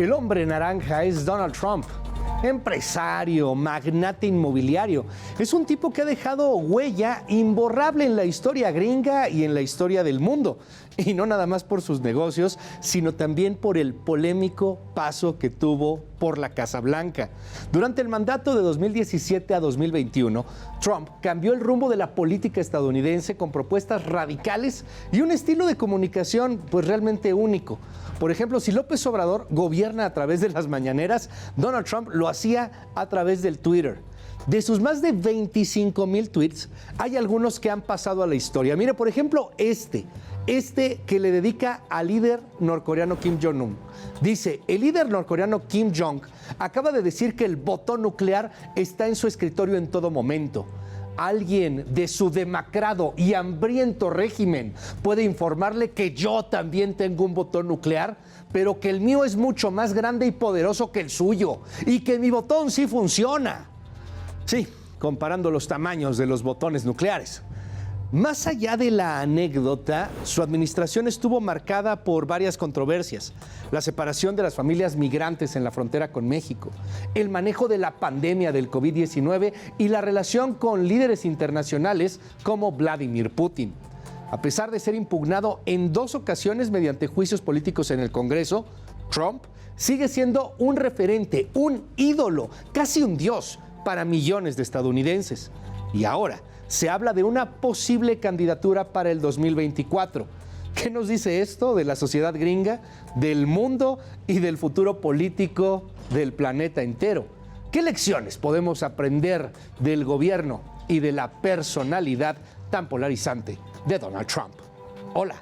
El hombre naranja es Donald Trump. Empresario, magnate inmobiliario. Es un tipo que ha dejado huella imborrable en la historia gringa y en la historia del mundo. Y no nada más por sus negocios, sino también por el polémico paso que tuvo por la Casa Blanca. Durante el mandato de 2017 a 2021, Trump cambió el rumbo de la política estadounidense con propuestas radicales y un estilo de comunicación pues realmente único. Por ejemplo, si López Obrador gobierna a través de las mañaneras, Donald Trump lo hacía a través del Twitter. De sus más de 25,000 tweets, hay algunos que han pasado a la historia. Mire, por ejemplo, este que le dedica al líder norcoreano Kim Jong-un. Dice, el líder norcoreano Kim Jong acaba de decir que el botón nuclear está en su escritorio en todo momento. Alguien de su demacrado y hambriento régimen puede informarle que yo también tengo un botón nuclear, pero que el mío es mucho más grande y poderoso que el suyo y que mi botón sí funciona. Sí, comparando los tamaños de los botones nucleares. Más allá de la anécdota, su administración estuvo marcada por varias controversias. La separación de las familias migrantes en la frontera con México, el manejo de la pandemia del COVID-19 y la relación con líderes internacionales como Vladimir Putin. A pesar de ser impugnado en 2 ocasiones mediante juicios políticos en el Congreso, Trump sigue siendo un referente, un ídolo, casi un dios para millones de estadounidenses. Y ahora se habla de una posible candidatura para el 2024. ¿Qué nos dice esto de la sociedad gringa, del mundo y del futuro político del planeta entero? ¿Qué lecciones podemos aprender del gobierno y de la personalidad tan polarizante de Donald Trump? Hola,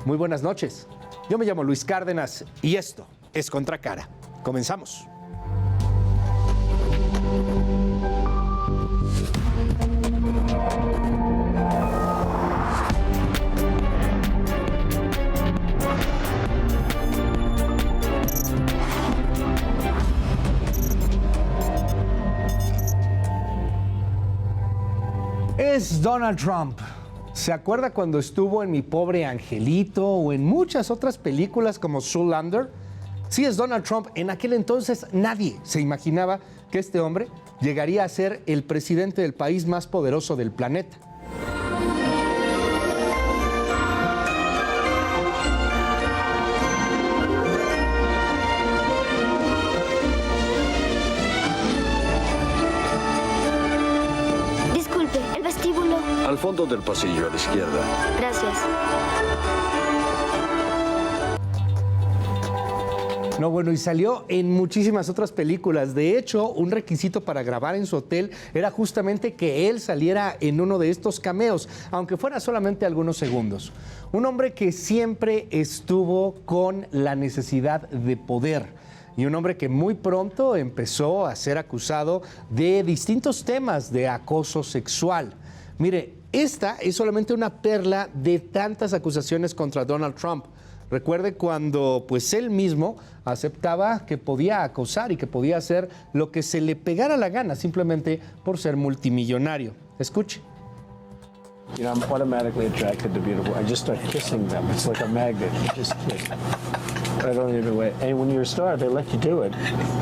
muy buenas noches. Yo me llamo Luis Cárdenas y esto es Contracara. Comenzamos. Es Donald Trump. ¿Se acuerda cuando estuvo en Mi Pobre Angelito o en muchas otras películas como Zoolander? Sí, es Donald Trump. En aquel entonces nadie se imaginaba que este hombre llegaría a ser el presidente del país más poderoso del planeta. Al fondo del pasillo, a la izquierda. Gracias. No, bueno, y salió en muchísimas otras películas. De hecho, un requisito para grabar en su hotel era justamente que él saliera en uno de estos cameos, aunque fuera solamente algunos segundos. Un hombre que siempre estuvo con la necesidad de poder. Y un hombre que muy pronto empezó a ser acusado de distintos temas de acoso sexual. Mire, esta es solamente una perla de tantas acusaciones contra Donald Trump. Recuerde cuando pues él mismo aceptaba que podía acosar y que podía hacer lo que se le pegara la gana simplemente por ser multimillonario. Escuche. You know, I'm automatically attracted to beautiful. I just start kissing them. It's like a magnet. You just kiss. I don't even wait. And when you're a star, they let you do it.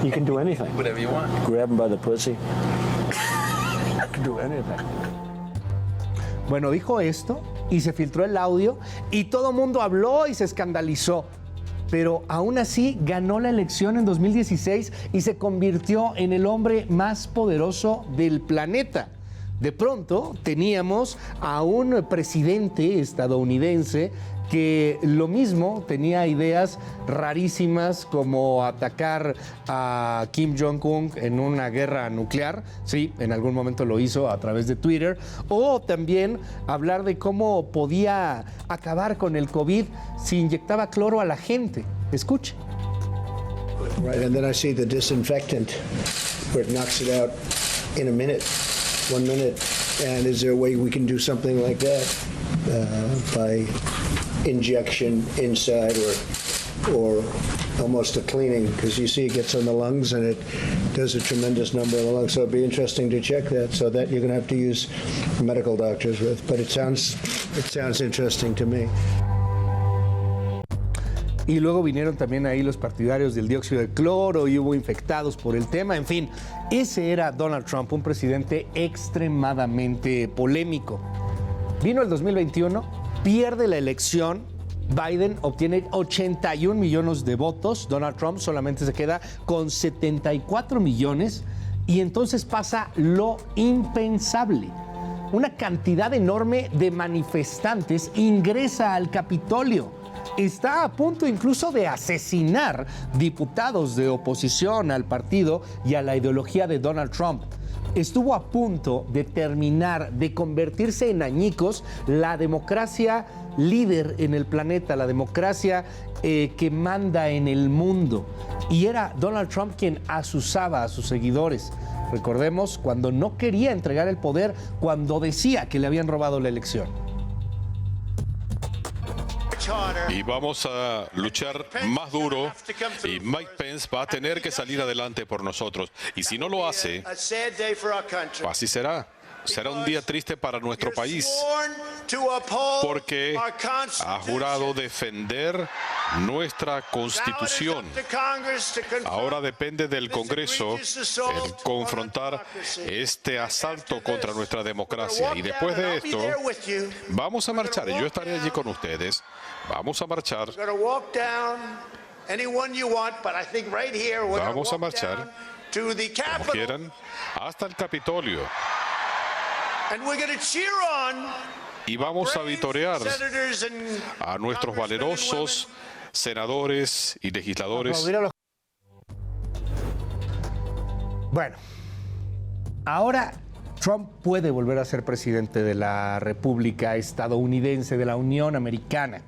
You can do anything. Whatever you want. Grab them by the pussy. You can do anything. Bueno, dijo esto y se filtró el audio y todo el mundo habló y se escandalizó. Pero aún así ganó la elección en 2016 y se convirtió en el hombre más poderoso del planeta. De pronto teníamos a un presidente estadounidense que lo mismo tenía ideas rarísimas como atacar a Kim Jong-un en una guerra nuclear, sí, en algún momento lo hizo a través de Twitter, o también hablar de cómo podía acabar con el COVID si inyectaba cloro a la gente. Escuche. Right, and then I see the disinfectant where it knocks it out in a minute, 1 minute. And is there a way we can do something like that by injection inside or almost a cleaning? Because you see it gets on the lungs and it does a tremendous number of the lungs. So it'd be interesting to check that. So that you're going to have to use medical doctors with. But it sounds interesting to me. Y luego vinieron también ahí los partidarios del dióxido de cloro y hubo infectados por el tema. En fin, ese era Donald Trump, un presidente extremadamente polémico. Vino el 2021, pierde la elección, Biden obtiene 81 millones de votos, Donald Trump solamente se queda con 74 millones y entonces pasa lo impensable. Una cantidad enorme de manifestantes ingresa al Capitolio. Está a punto incluso de asesinar diputados de oposición al partido y a la ideología de Donald Trump. Estuvo a punto de terminar, de convertirse en añicos la democracia líder en el planeta, la democracia que manda en el mundo. Y era Donald Trump quien asusaba a sus seguidores. Recordemos cuando no quería entregar el poder, cuando decía que le habían robado la elección. Y vamos a luchar más duro y Mike Pence va a tener que salir adelante por nosotros. Y si no lo hace, así será. Será un día triste para nuestro país, porque ha jurado defender nuestra Constitución. Ahora depende del Congreso el confrontar este asalto contra nuestra democracia. Y después de esto, vamos a marchar. Y yo estaré allí con ustedes. Vamos a marchar. Vamos a marchar, como quieran, hasta el Capitolio. Y vamos a vitorear a nuestros valerosos senadores y legisladores. Bueno, ahora Trump puede volver a ser presidente de la República estadounidense, de la Unión Americana.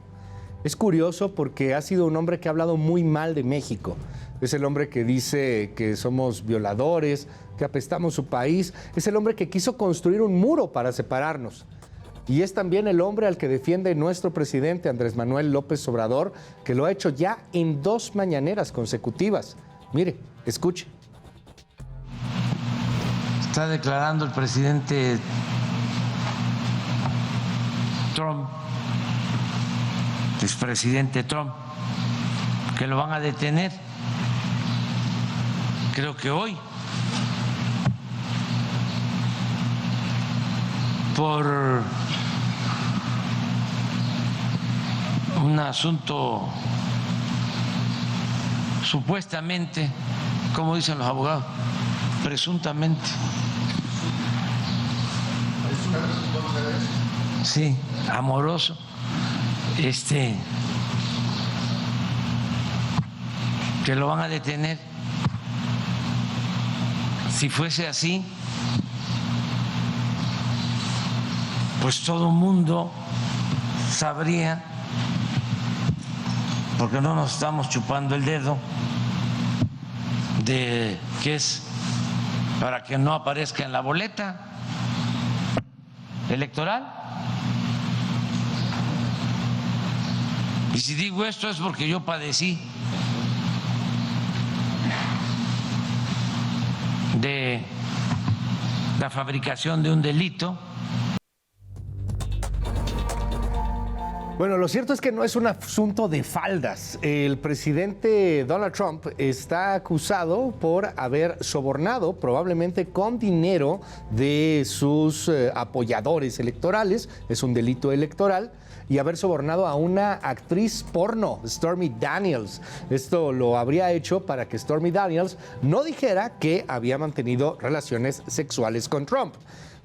Es curioso porque ha sido un hombre que ha hablado muy mal de México. Es el hombre que dice que somos violadores, que apestamos su país. Es el hombre que quiso construir un muro para separarnos. Y es también el hombre al que defiende nuestro presidente Andrés Manuel López Obrador, que lo ha hecho ya en 2 mañaneras consecutivas. Mire, escuche. Está declarando el presidente Trump, expresidente Trump, que lo van a detener. Creo que hoy, por un asunto supuestamente, como dicen los abogados, presuntamente. Sí, amoroso. Que lo van a detener. Si fuese así, pues todo el mundo sabría, porque no nos estamos chupando el dedo, de que es para que no aparezca en la boleta electoral. Y si digo esto es porque yo padecí de la fabricación de un delito. Bueno, lo cierto es que no es un asunto de faldas. El presidente Donald Trump está acusado por haber sobornado, probablemente con dinero de sus apoyadores electorales, es un delito electoral, y haber sobornado a una actriz porno, Stormy Daniels. Esto lo habría hecho para que Stormy Daniels no dijera que había mantenido relaciones sexuales con Trump.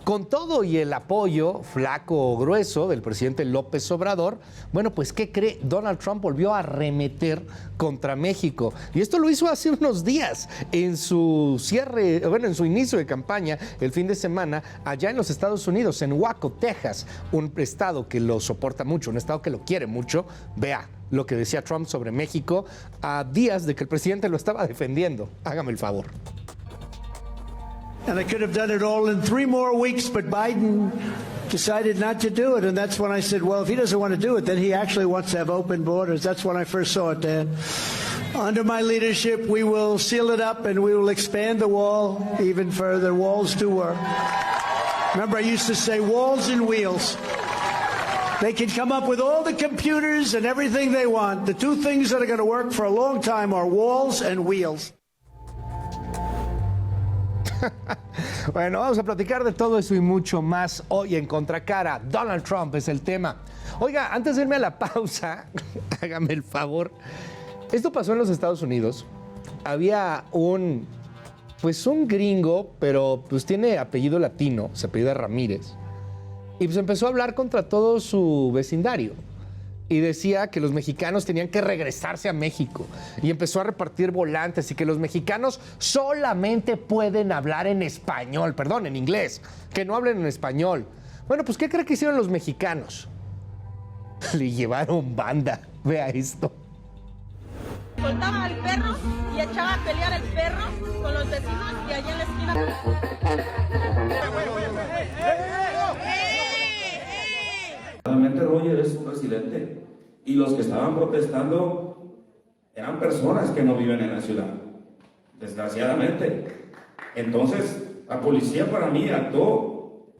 Con todo y el apoyo flaco o grueso del presidente López Obrador, bueno, pues ¿qué cree? Donald Trump volvió a arremeter contra México. Y esto lo hizo hace unos días en su en su inicio de campaña, el fin de semana, allá en los Estados Unidos, en Waco, Texas, un estado que lo soporta mucho, un estado que lo quiere mucho. Vea lo que decía Trump sobre México a días de que el presidente lo estaba defendiendo. Hágame el favor. And I could have done it all in 3 more weeks, but Biden decided not to do it. And that's when I said, well, if he doesn't want to do it, then he actually wants to have open borders. That's when I first saw it, Dan. Under my leadership, we will seal it up and we will expand the wall even further. Walls do work. Remember, I used to say walls and wheels. They can come up with all the computers and everything they want. The two things that are going to work for a long time are walls and wheels. Bueno, vamos a platicar de todo eso y mucho más hoy en Contracara. Donald Trump es el tema. Oiga, antes de irme a la pausa, hágame el favor. Esto pasó en los Estados Unidos. Había un gringo, pero pues tiene apellido latino, se apellida Ramírez. Y pues empezó a hablar contra todo su vecindario. Y decía que los mexicanos tenían que regresarse a México. Y empezó a repartir volantes y que los mexicanos solamente pueden hablar en español, perdón, en inglés, que no hablen en español. Bueno, pues ¿qué cree que hicieron los mexicanos? Le llevaron banda, vea esto. Soltaba al perro y echaba a pelear el perro con los vecinos y allá en la esquina. Realmente Roger es un residente y los que estaban protestando eran personas que no viven en la ciudad, desgraciadamente. Entonces, la policía para mí actuó.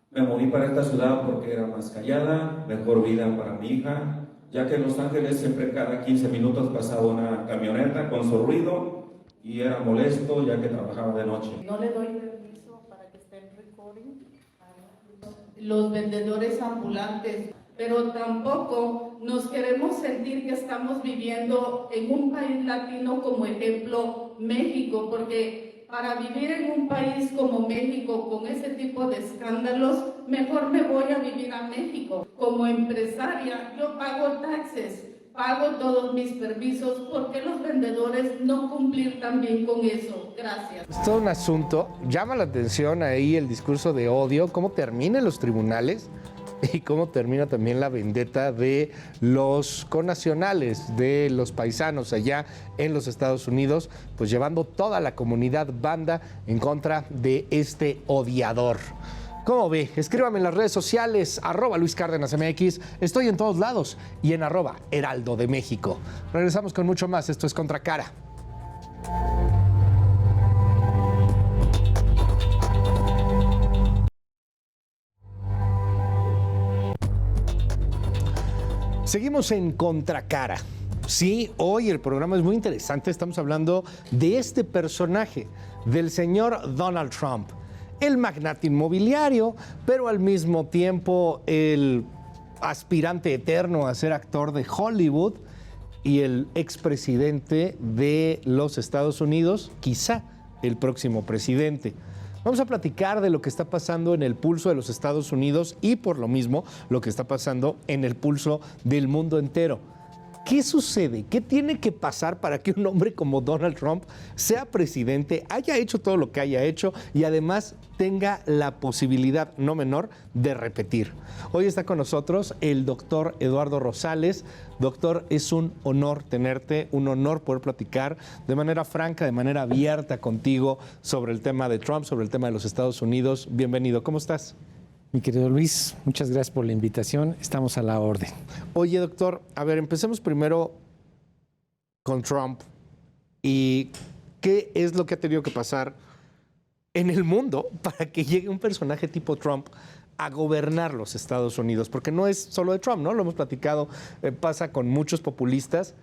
Me moví para esta ciudad porque era más callada, mejor vida para mi hija, ya que en Los Ángeles siempre cada 15 minutos pasaba una camioneta con su ruido y era molesto ya que trabajaba de noche. No le doy permiso para que estén recording los vendedores ambulantes, pero tampoco nos queremos sentir que estamos viviendo en un país latino como ejemplo México, porque para vivir en un país como México con ese tipo de escándalos, mejor me voy a vivir a México. Como empresaria, yo pago taxes, pago todos mis permisos. ¿Por qué los vendedores no cumplir también con eso? Gracias. Es todo un asunto. Llama la atención ahí el discurso de odio, cómo termina en los tribunales y cómo termina también la vendetta de los connacionales, de los paisanos allá en los Estados Unidos, pues llevando toda la comunidad banda en contra de este odiador. ¿Cómo ve? Escríbame en las redes sociales, @LuisCárdenasMX. Estoy en todos lados y en @Heraldo de México. Regresamos con mucho más. Esto es Contracara. Seguimos en Contracara. Sí, hoy el programa es muy interesante. Estamos hablando de este personaje, del señor Donald Trump. El magnate inmobiliario, pero al mismo tiempo el aspirante eterno a ser actor de Hollywood y el expresidente de los Estados Unidos, quizá el próximo presidente. Vamos a platicar de lo que está pasando en el pulso de los Estados Unidos y por lo mismo lo que está pasando en el pulso del mundo entero. ¿Qué sucede? ¿Qué tiene que pasar para que un hombre como Donald Trump sea presidente, haya hecho todo lo que haya hecho y además tenga la posibilidad no menor de repetir? Hoy está con nosotros el doctor Eduardo Rosales. Doctor, es un honor tenerte, un honor poder platicar de manera franca, de manera abierta contigo sobre el tema de Trump, sobre el tema de los Estados Unidos. Bienvenido, ¿cómo estás? Mi querido Luis, muchas gracias por la invitación. Estamos a la orden. Oye, doctor, a ver, empecemos primero con Trump. ¿Y qué es lo que ha tenido que pasar en el mundo para que llegue un personaje tipo Trump a gobernar los Estados Unidos? Porque no es solo de Trump, ¿no? Lo hemos platicado, pasa con muchos populistas,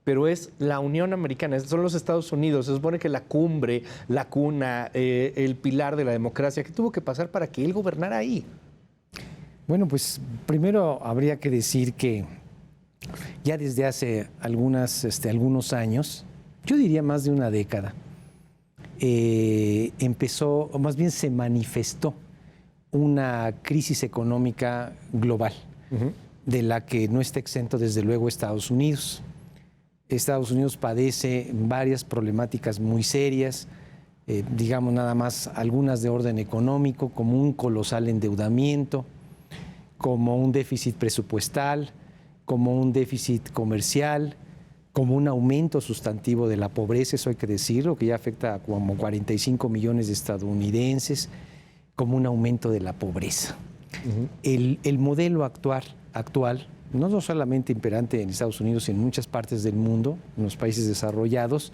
pero es la Unión Americana, son los Estados Unidos. Se supone que la cumbre, la cuna, el pilar de la democracia. ¿Qué tuvo que pasar para que él gobernara ahí? Bueno, pues primero habría que decir que ya desde hace algunos años, yo diría más de una década, empezó, o más bien se manifestó una crisis económica global, de la que no está exento desde luego Estados Unidos. Estados Unidos padece varias problemáticas muy serias, digamos nada más algunas de orden económico, como un colosal endeudamiento, como un déficit presupuestal, como un déficit comercial, como un aumento sustantivo de la pobreza, eso hay que decirlo, que ya afecta a como 45 millones de estadounidenses, como un aumento de la pobreza. El modelo actual, no solamente imperante en Estados Unidos, en muchas partes del mundo, en los países desarrollados,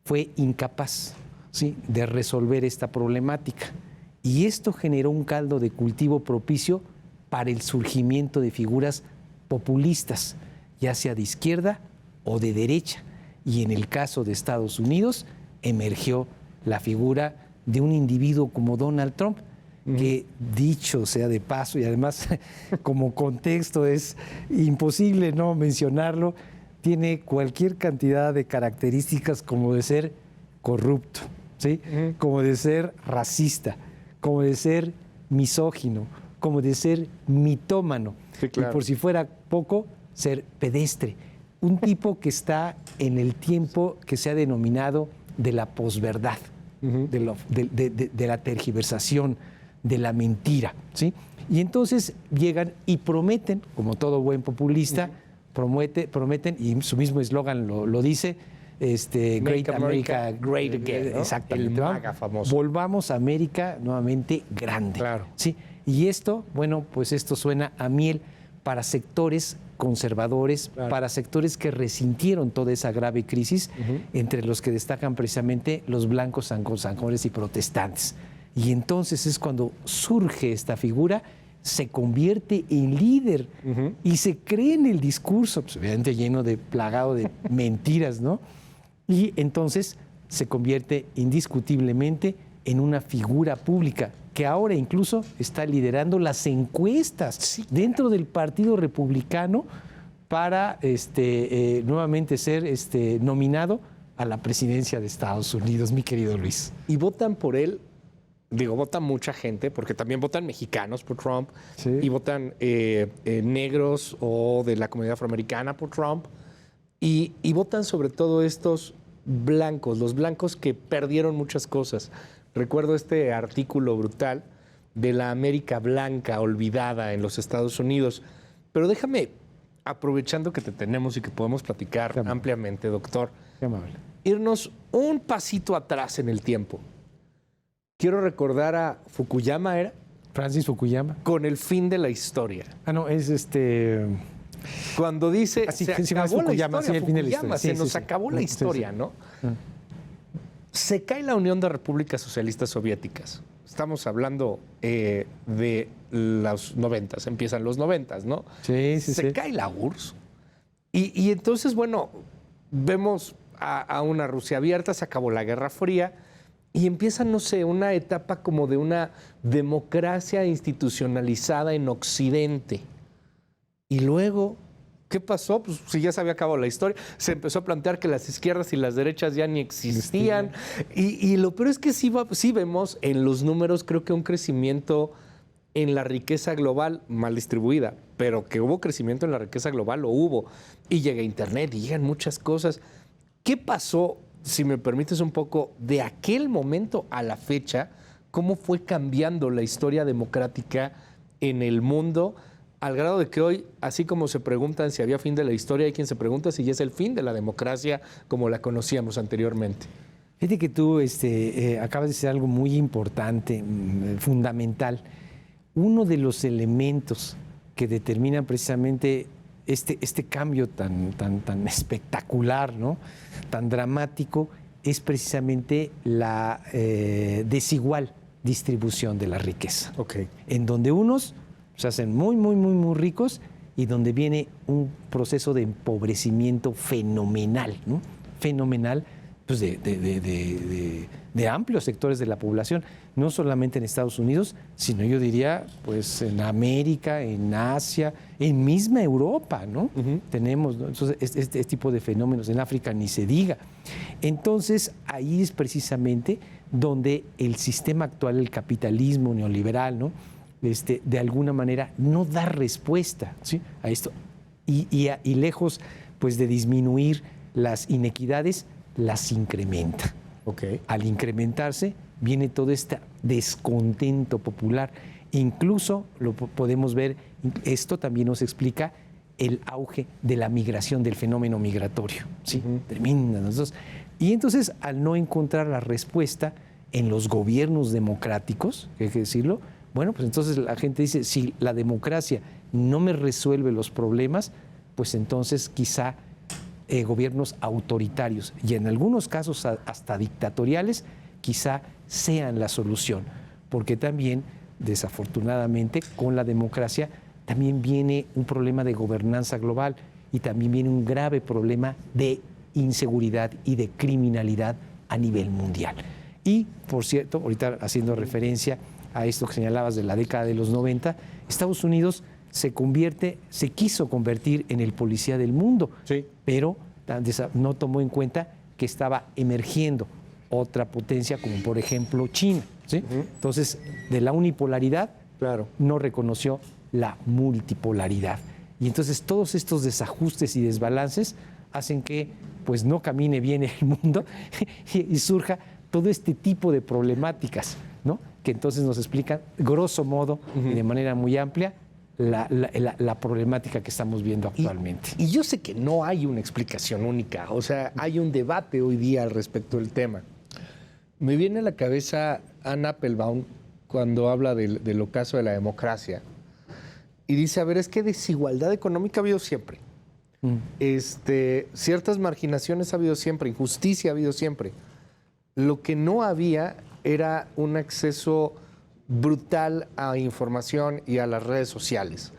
fue incapaz, ¿sí?, de resolver esta problemática. Y esto generó un caldo de cultivo propicio para el surgimiento de figuras populistas, ya sea de izquierda o de derecha. Y en el caso de Estados Unidos emergió la figura de un individuo como Donald Trump, que, dicho sea de paso, y además como contexto es imposible no mencionarlo, tiene cualquier cantidad de características como de ser corrupto, ¿sí? Como de ser racista, como de ser misógino, como de ser mitómano, Sí, claro. y por si fuera poco, ser pedestre. Un tipo que está en el tiempo que se ha denominado de la posverdad, de la tergiversación, de la mentira, ¿sí? Y entonces llegan y prometen, como todo buen populista, prometen, y su mismo eslogan lo dice, Great America Great Again. Exactamente. El MAGA famoso. Volvamos a América nuevamente grande. Claro. ¿Sí? Y esto, bueno, pues esto suena a miel para sectores conservadores, Claro. para sectores que resintieron toda esa grave crisis, entre los que destacan precisamente los blancos anglosajones y protestantes. Y entonces es cuando surge esta figura, se convierte en líder y se cree en el discurso, pues, obviamente plagado de mentiras, ¿no? Y entonces se convierte indiscutiblemente en una figura pública que ahora incluso está liderando las encuestas dentro del Partido Republicano para nuevamente ser nominado a la presidencia de Estados Unidos, mi querido Luis. Y votan por él, digo, vota mucha gente, porque también votan mexicanos por Trump, Sí. y votan negros o de la comunidad afroamericana por Trump, y votan sobre todo estos blancos, los blancos que perdieron muchas cosas. Recuerdo este artículo brutal de la América blanca olvidada en los Estados Unidos, pero déjame, aprovechando que te tenemos y que podemos platicar ampliamente, doctor, Qué amable. irnos un pasito atrás en el tiempo. Quiero recordar a Fukuyama, ¿era? Francis Fukuyama. Con el fin de la historia. Ah, no, es Cuando dice, Así se que se llama acabó la Fukuyama, historia, sí, el fin de la Fukuyama, historia. se Sí, nos sí. acabó la Sí, historia, sí. ¿no? Se cae la Unión de Repúblicas Socialistas Soviéticas. Estamos hablando de los 90, empiezan los 90, ¿no? Sí. Se cae la URSS. Y entonces, bueno, vemos a una Rusia abierta, se acabó la Guerra Fría y empieza, no sé, una etapa como de una democracia institucionalizada en Occidente. Y luego, ¿qué pasó? Pues si ya se había acabado la historia, se empezó a plantear que las izquierdas y las derechas ya ni existían. Y lo peor es que sí vemos en los números, creo que un crecimiento en la riqueza global mal distribuida, pero que hubo crecimiento en la riqueza global, lo hubo. Y llega Internet y llegan muchas cosas. ¿Qué pasó, si me permites un poco, de aquel momento a la fecha? ¿Cómo fue cambiando la historia democrática en el mundo? Al grado de que hoy, así como se preguntan si había fin de la historia, hay quien se pregunta si ya es el fin de la democracia como la conocíamos anteriormente. Fíjate que tú acabas de decir algo muy importante, fundamental. Uno de los elementos que determinan precisamente este cambio tan espectacular, ¿no? Tan dramático, es precisamente la desigual distribución de la riqueza. Okay. En donde unos se hacen muy ricos y donde viene un proceso de empobrecimiento fenomenal, ¿no? Fenomenal, pues de amplios sectores de la población, no solamente en Estados Unidos, sino yo diría, pues en América, en Asia, en misma Europa, ¿no? Tenemos, ¿no? Entonces, este tipo de fenómenos, en África ni se diga. Entonces, ahí es precisamente donde el sistema actual, el capitalismo neoliberal, ¿no? De alguna manera no da respuesta, ¿sí? A esto. Y lejos, pues, de disminuir las inequidades, las incrementa. Okay. Al incrementarse, viene todo este descontento popular. Incluso lo podemos ver, esto también nos explica el auge de la migración, del fenómeno migratorio. ¿Sí? Tremenda. Y entonces, al no encontrar la respuesta en los gobiernos democráticos, hay que decirlo, bueno, pues entonces la gente dice, si la democracia no me resuelve los problemas, pues entonces quizá gobiernos autoritarios y en algunos casos hasta dictatoriales quizá sean la solución, porque también desafortunadamente, con la democracia también viene un problema de gobernanza global y también viene un grave problema de inseguridad y de criminalidad a nivel mundial. Y, por cierto, ahorita haciendo referencia a esto que señalabas de la década de los 90, Estados Unidos se quiso convertir en el policía del mundo, sí, pero no tomó en cuenta que estaba emergiendo otra potencia como por ejemplo China, ¿sí? Entonces, de la unipolaridad, claro, no reconoció la multipolaridad. Y entonces todos estos desajustes y desbalances hacen que pues no camine bien el mundo y surja todo este tipo de problemáticas, ¿no? Que entonces nos explican, grosso modo y de manera muy amplia, la problemática que estamos viendo actualmente. Y yo sé que no hay una explicación única, o sea, hay un debate hoy día al respecto del tema. Me viene a la cabeza Anne Applebaum cuando habla del ocaso de la democracia y dice, a ver, es que desigualdad económica ha habido siempre. Ciertas marginaciones ha habido siempre, injusticia ha habido siempre. Lo que no había era un acceso brutal a información y a las redes sociales.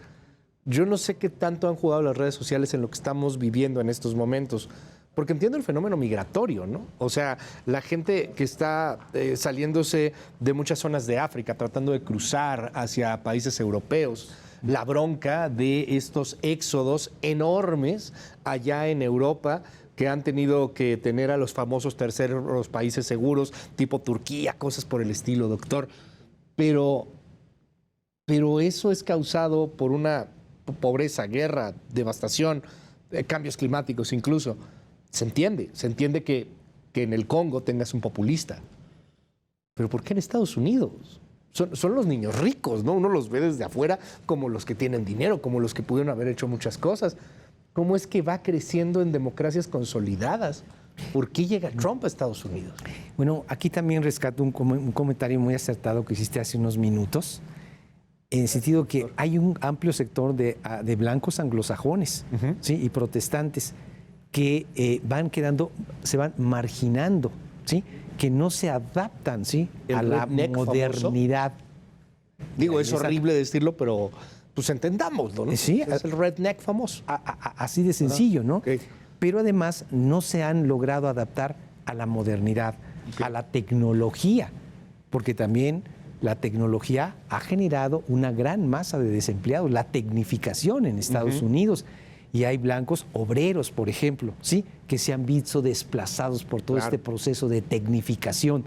Yo no sé qué tanto han jugado las redes sociales en lo que estamos viviendo en estos momentos, porque entiendo el fenómeno migratorio, ¿no? O sea, la gente que está saliéndose de muchas zonas de África, tratando de cruzar hacia países europeos, la bronca de estos éxodos enormes allá en Europa, que han tenido que tener a los famosos terceros países seguros, tipo Turquía, cosas por el estilo, doctor. Pero eso es causado por una pobreza, guerra, devastación, cambios climáticos incluso. Se entiende que en el Congo tengas un populista. Pero ¿por qué en Estados Unidos? Son los niños ricos, ¿no? Uno los ve desde afuera como los que tienen dinero, como los que pudieron haber hecho muchas cosas. ¿Cómo es que va creciendo en democracias consolidadas? ¿Por qué llega Trump a Estados Unidos? Bueno, aquí también rescato un comentario muy acertado que hiciste hace unos minutos, en el sentido que hay un amplio sector de blancos anglosajones, ¿sí? Y protestantes que se van marginando, ¿sí? Que no se adaptan, ¿sí? A la modernidad. Famoso. Digo, es horrible decirlo, pero pues entendámoslo, ¿no? Sí, es el redneck famoso. Así de sencillo, ¿no? Okay. Pero además no se han logrado adaptar a la modernidad, a la tecnología, porque también la tecnología ha generado una gran masa de desempleados, la tecnificación en Estados Unidos. Y hay blancos obreros, por ejemplo, ¿sí? Que se han visto desplazados por todo este proceso de tecnificación.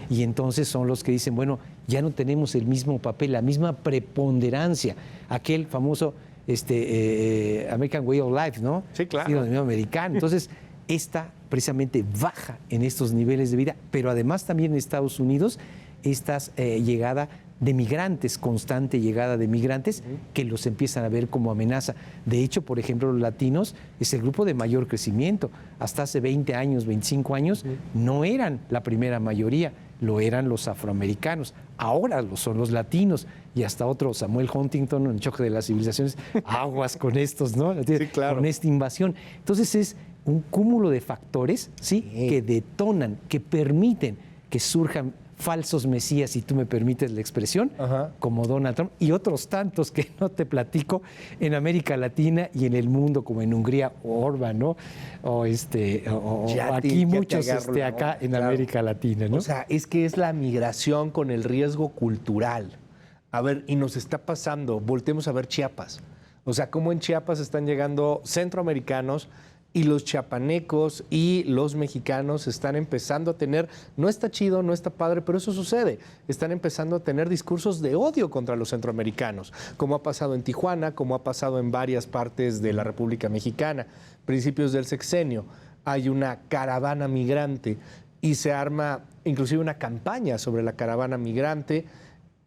Y entonces son los que dicen, bueno, ya no tenemos el mismo papel, la misma preponderancia. Aquel famoso American Way of Life, ¿no? Sí, claro. Americano. Entonces, esta precisamente baja en estos niveles de vida, pero además también en Estados Unidos, esta llegada de migrantes, constante llegada de migrantes, que los empiezan a ver como amenaza. De hecho, por ejemplo, los latinos es el grupo de mayor crecimiento. Hasta hace 20 años, 25 años, no eran la primera mayoría, lo eran los afroamericanos. Ahora lo son los latinos. Y hasta otro, Samuel Huntington, en el Choque de las Civilizaciones, aguas con estos, ¿no? Sí, claro. Con esta invasión. Entonces es un cúmulo de factores, ¿sí? Que detonan, que permiten que surjan falsos mesías, si tú me permites la expresión, como Donald Trump y otros tantos que no te platico en América Latina y en el mundo, como en Hungría, Orbán, ¿no? O aquí muchos acá en América Latina, ¿no? O sea, es que es la migración con el riesgo cultural. A ver, y nos está pasando, voltemos a ver Chiapas. O sea, cómo en Chiapas están llegando centroamericanos y los chiapanecos y los mexicanos están empezando a tener, no está chido, no está padre, pero eso sucede, están empezando a tener discursos de odio contra los centroamericanos, como ha pasado en Tijuana, como ha pasado en varias partes de la República Mexicana. Principios del sexenio, hay una caravana migrante y se arma inclusive una campaña sobre la caravana migrante,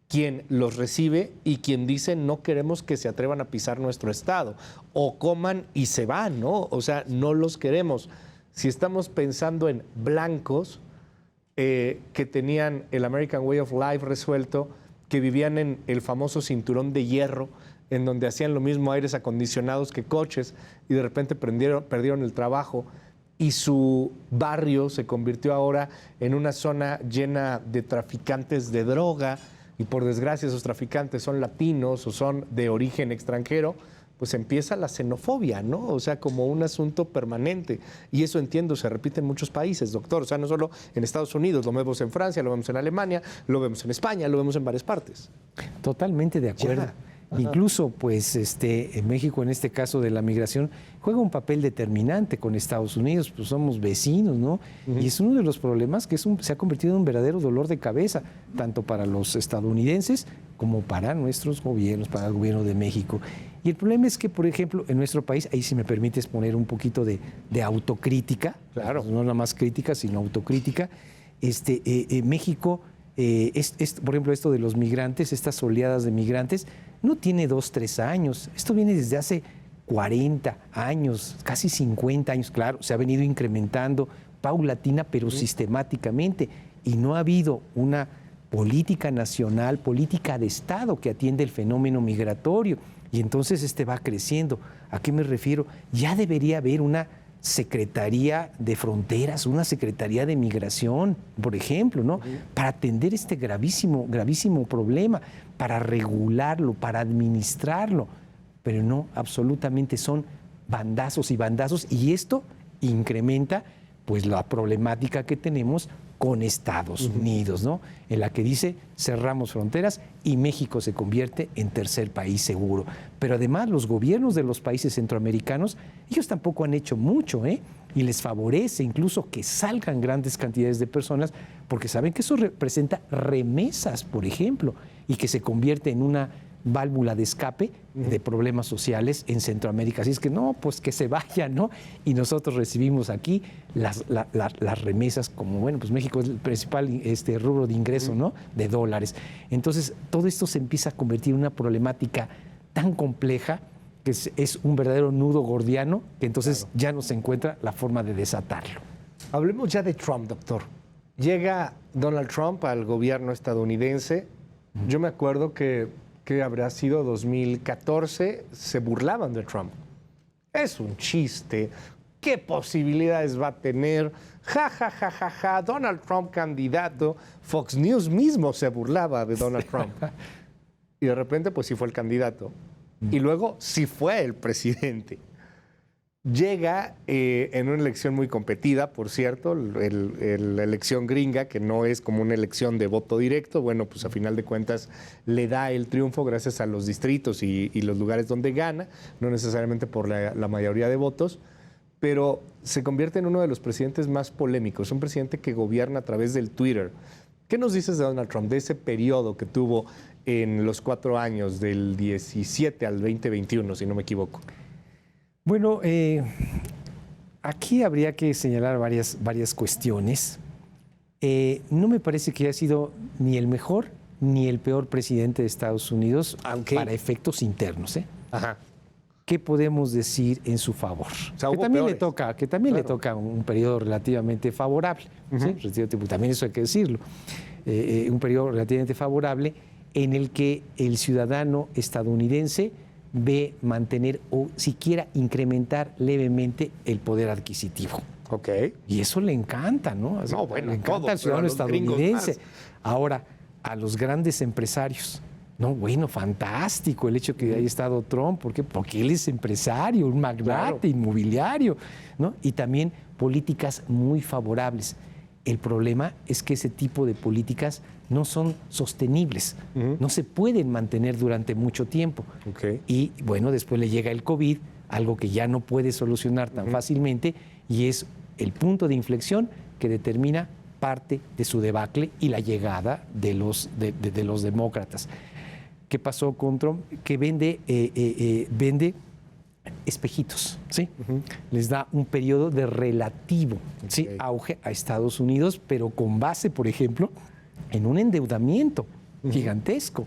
quien los recibe y quien dice no queremos que se atrevan a pisar nuestro estado o coman y se van, ¿no? O sea, no los queremos. Si estamos pensando en blancos que tenían el American Way of Life resuelto, que vivían en el famoso cinturón de hierro, en donde hacían lo mismo aires acondicionados que coches y de repente perdieron el trabajo y su barrio se convirtió ahora en una zona llena de traficantes de droga, y por desgracia esos traficantes son latinos o son de origen extranjero, pues empieza la xenofobia, ¿no? O sea, como un asunto permanente. Y eso, entiendo, se repite en muchos países, doctor. O sea, no solo en Estados Unidos, lo vemos en Francia, lo vemos en Alemania, lo vemos en España, lo vemos en varias partes. Totalmente de acuerdo. Incluso, pues, en México, en este caso de la migración, juega un papel determinante con Estados Unidos, pues somos vecinos, ¿no? Y es uno de los problemas que se ha convertido en un verdadero dolor de cabeza, tanto para los estadounidenses como para nuestros gobiernos, para el gobierno de México. Y el problema es que, por ejemplo, en nuestro país, ahí si me permites poner un poquito de autocrítica, claro, no nada más crítica, sino autocrítica, México, por ejemplo, esto de los migrantes, estas oleadas de migrantes, no tiene 2, 3 años, esto viene desde hace 40 años, casi 50 años, claro, se ha venido incrementando paulatina, pero sistemáticamente, y no ha habido una política nacional, política de Estado que atiende el fenómeno migratorio, y entonces va creciendo. ¿A qué me refiero? Ya debería haber una Secretaría de Fronteras, una Secretaría de Migración, por ejemplo, ¿no? Para atender este gravísimo problema, para regularlo, para administrarlo. Pero no, absolutamente son bandazos y bandazos, y esto incrementa pues la problemática que tenemos con Estados Unidos, ¿no? En la que dice cerramos fronteras y México se convierte en tercer país seguro. Pero además los gobiernos de los países centroamericanos, ellos tampoco han hecho mucho, y les favorece incluso que salgan grandes cantidades de personas porque saben que eso representa remesas, por ejemplo, y que se convierte en una válvula de escape de problemas sociales en Centroamérica. Así es que no, pues que se vayan, ¿no? Y nosotros recibimos aquí las remesas, como, bueno, pues México es el principal rubro de ingreso, ¿no? De dólares. Entonces, todo esto se empieza a convertir en una problemática tan compleja que es un verdadero nudo gordiano, que entonces ya no se encuentra la forma de desatarlo. Hablemos ya de Trump, doctor. Llega Donald Trump al gobierno estadounidense. Yo me acuerdo que habrá sido 2014, se burlaban de Trump. Es un chiste. ¿Qué posibilidades va a tener? Ja, ja, ja, ja, ja. Donald Trump candidato. Fox News mismo se burlaba de Donald Trump. Y de repente, pues sí fue el candidato. Y luego sí fue el presidente. Llega en una elección muy competida, por cierto, la elección gringa, que no es como una elección de voto directo. Bueno, pues a final de cuentas le da el triunfo gracias a los distritos y los lugares donde gana, no necesariamente por la mayoría de votos, pero se convierte en uno de los presidentes más polémicos, un presidente que gobierna a través del Twitter. ¿Qué nos dices de Donald Trump, de ese periodo que tuvo en los 4 años, del 17 al 2021, si no me equivoco? Bueno, aquí habría que señalar varias cuestiones. No me parece que haya sido ni el mejor ni el peor presidente de Estados Unidos, para efectos internos. Ajá. ¿Qué podemos decir en su favor? O sea, que también le toca un periodo relativamente favorable. ¿Sí? También eso hay que decirlo. Un periodo relativamente favorable en el que el ciudadano estadounidense ve mantener o siquiera incrementar levemente el poder adquisitivo. Ok. Y eso le encanta, ¿no? No, bueno, le encanta al ciudadano estadounidense. Ahora, a los grandes empresarios, no, bueno, fantástico el hecho que haya estado Trump. ¿Por qué? Porque él es empresario, un magnate inmobiliario, ¿no? Y también políticas muy favorables. El problema es que ese tipo de políticas no son sostenibles, no se pueden mantener durante mucho tiempo. Okay. Y bueno, después le llega el COVID, algo que ya no puede solucionar tan fácilmente, y es el punto de inflexión que determina parte de su debacle y la llegada de los demócratas. ¿Qué pasó con Trump? Que vende espejitos, ¿sí? Les da un periodo de relativo auge a Estados Unidos, pero con base, por ejemplo, en un endeudamiento gigantesco.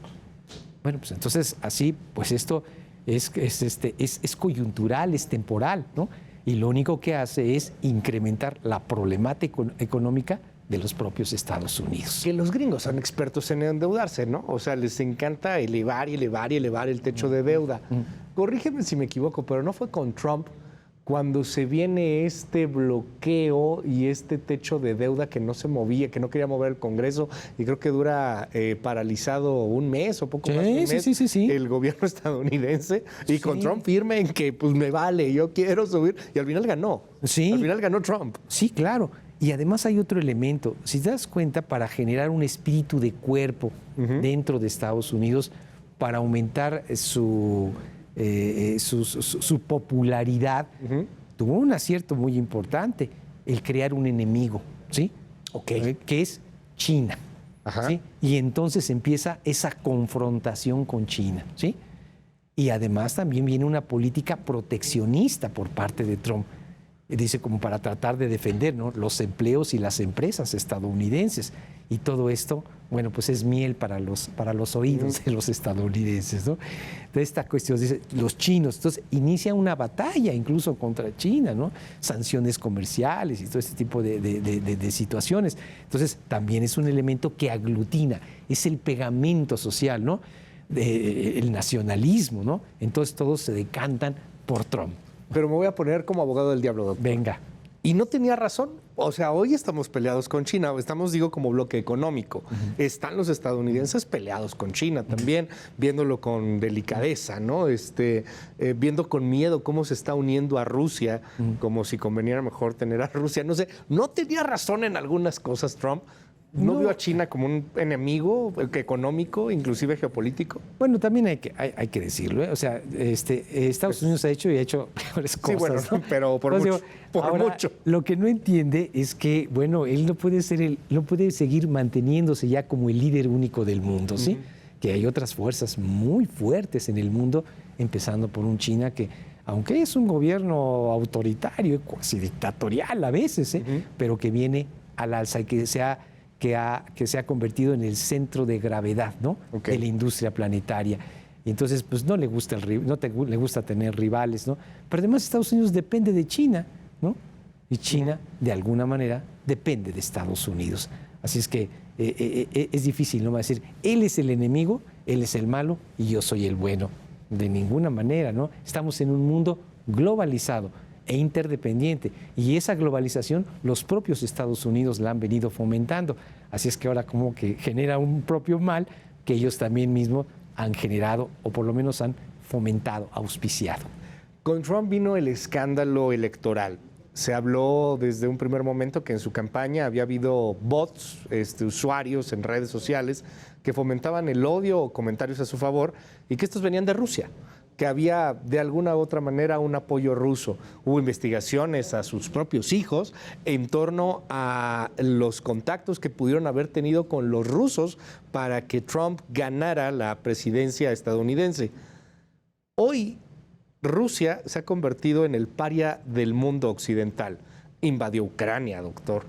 Bueno, pues entonces así, pues esto es coyuntural, es temporal, ¿no? Y lo único que hace es incrementar la problemática económica de los propios Estados Unidos. Que los gringos son expertos en endeudarse, ¿no? O sea, les encanta elevar el techo de deuda. Corrígeme si me equivoco, pero no fue con Trump cuando se viene este bloqueo y este techo de deuda que no se movía, que no quería mover el Congreso, y creo que dura paralizado un mes o poco más de un mes, sí. el gobierno estadounidense, y con Trump firme en que pues me vale, yo quiero subir, y al final ganó. Sí. Al final ganó Trump. Sí, claro. Y además hay otro elemento. Si te das cuenta, para generar un espíritu de cuerpo dentro de Estados Unidos, para aumentar su popularidad, tuvo un acierto muy importante, el crear un enemigo, ¿sí? Que es China. ¿Sí? Y entonces empieza esa confrontación con China, ¿sí? Y además también viene una política proteccionista por parte de Trump. Dice, como para tratar de defender, ¿no?, los empleos y las empresas estadounidenses. Y todo esto, bueno, pues es miel para los oídos de los estadounidenses, ¿no? Entonces, esta cuestión, dice, los chinos, entonces inicia una batalla incluso contra China, ¿no? Sanciones comerciales y todo este tipo de situaciones. Entonces, también es un elemento que aglutina, es el pegamento social, ¿no? El nacionalismo, ¿no? Entonces, todos se decantan por Trump. Pero me voy a poner como abogado del diablo, doctor. Venga. Y no tenía razón. O sea, hoy estamos peleados con China, estamos, digo, como bloque económico. Están los estadounidenses peleados con China también, viéndolo con delicadeza, ¿no? Viendo con miedo cómo se está uniendo a Rusia, como si conveniera mejor tener a Rusia. No sé, no tenía razón en algunas cosas Trump. ¿No vio a China como un enemigo económico, inclusive geopolítico? Bueno, también hay que decirlo, ¿eh? O sea, Estados Unidos ha hecho y ha hecho peores cosas. Sí, bueno, ¿no? pero por mucho. Ahora, mucho. Lo que no entiende es que, bueno, él no puede seguir manteniéndose ya como el líder único del mundo, ¿sí? Que hay otras fuerzas muy fuertes en el mundo, empezando por un China que, aunque es un gobierno autoritario, casi dictatorial a veces, pero que viene al alza y que se ha convertido en el centro de gravedad, ¿no? De la industria planetaria. Y entonces, pues no le gusta le gusta tener rivales, ¿no? Pero además Estados Unidos depende de China, ¿no? Y China, de alguna manera, depende de Estados Unidos. Así es que es difícil, ¿no? Va a decir, él es el enemigo, él es el malo y yo soy el bueno. De ninguna manera, ¿no? Estamos en un mundo globalizado e interdependiente. Y esa globalización los propios Estados Unidos la han venido fomentando. Así es que ahora como que genera un propio mal que ellos también mismos han generado o por lo menos han fomentado, auspiciado. Con Trump vino el escándalo electoral. Se habló desde un primer momento que en su campaña había habido bots, usuarios en redes sociales que fomentaban el odio o comentarios a su favor y que estos venían de Rusia, que había de alguna u otra manera un apoyo ruso. Hubo investigaciones a sus propios hijos en torno a los contactos que pudieron haber tenido con los rusos para que Trump ganara la presidencia estadounidense. Hoy, Rusia se ha convertido en el paria del mundo occidental. Invadió Ucrania, doctor.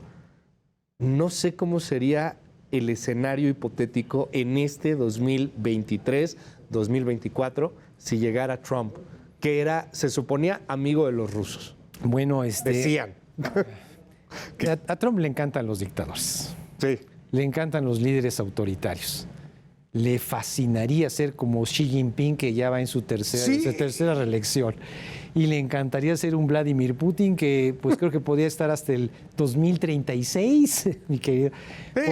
No sé cómo sería el escenario hipotético en este 2023, 2024, si llegara Trump, que se suponía amigo de los rusos. Bueno, decían. A Trump le encantan los dictadores. Sí. Le encantan los líderes autoritarios. Le fascinaría ser como Xi Jinping, que ya va en su tercera reelección. Y le encantaría ser un Vladimir Putin, que pues creo que podría estar hasta el 2036, mi querido,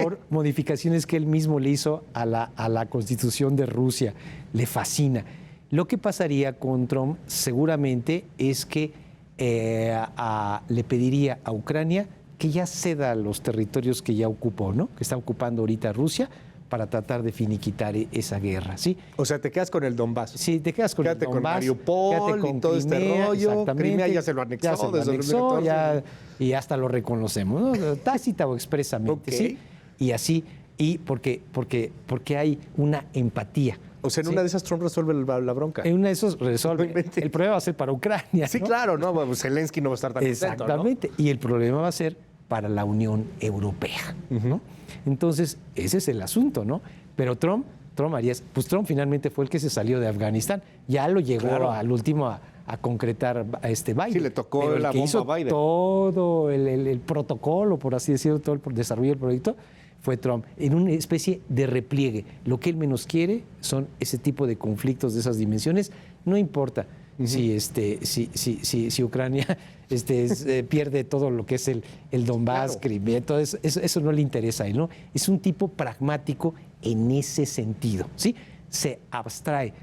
por modificaciones que él mismo le hizo a la Constitución de Rusia. Le fascina. Lo que pasaría con Trump seguramente es que le pediría a Ucrania que ya ceda los territorios que ya ocupó, ¿no? Que está ocupando ahorita Rusia, para tratar de finiquitar esa guerra, ¿sí? O sea, te quedas con el Donbass. Sí, te quedas con el Donbass. Con Mariupol y todo este rollo. Crimea ya se lo anexó. Ya se lo anexó, y hasta lo reconocemos, ¿no? Tácita o expresamente, ¿sí? Y así, y porque hay una empatía. O sea, en una de esas Trump resuelve la bronca. En una de esas resuelve. El problema va a ser para Ucrania, sí, ¿no? Claro, ¿no? Pues Zelensky no va a estar tan exactamente, ¿no? Y el problema va a ser para la Unión Europea, ¿no? Entonces, ese es el asunto, ¿no? Pero Trump finalmente fue el que se salió de Afganistán. Ya lo llegó al último a concretar Biden. Sí, le tocó pero la bomba a Biden. Todo el protocolo, por así decirlo, todo el desarrollo del proyecto, fue Trump, en una especie de repliegue. Lo que él menos quiere son ese tipo de conflictos de esas dimensiones. No importa si Ucrania pierde todo lo que es el Donbass, Crimea, todo eso no le interesa a él, ¿no? Es un tipo pragmático en ese sentido, ¿sí? Se abstraería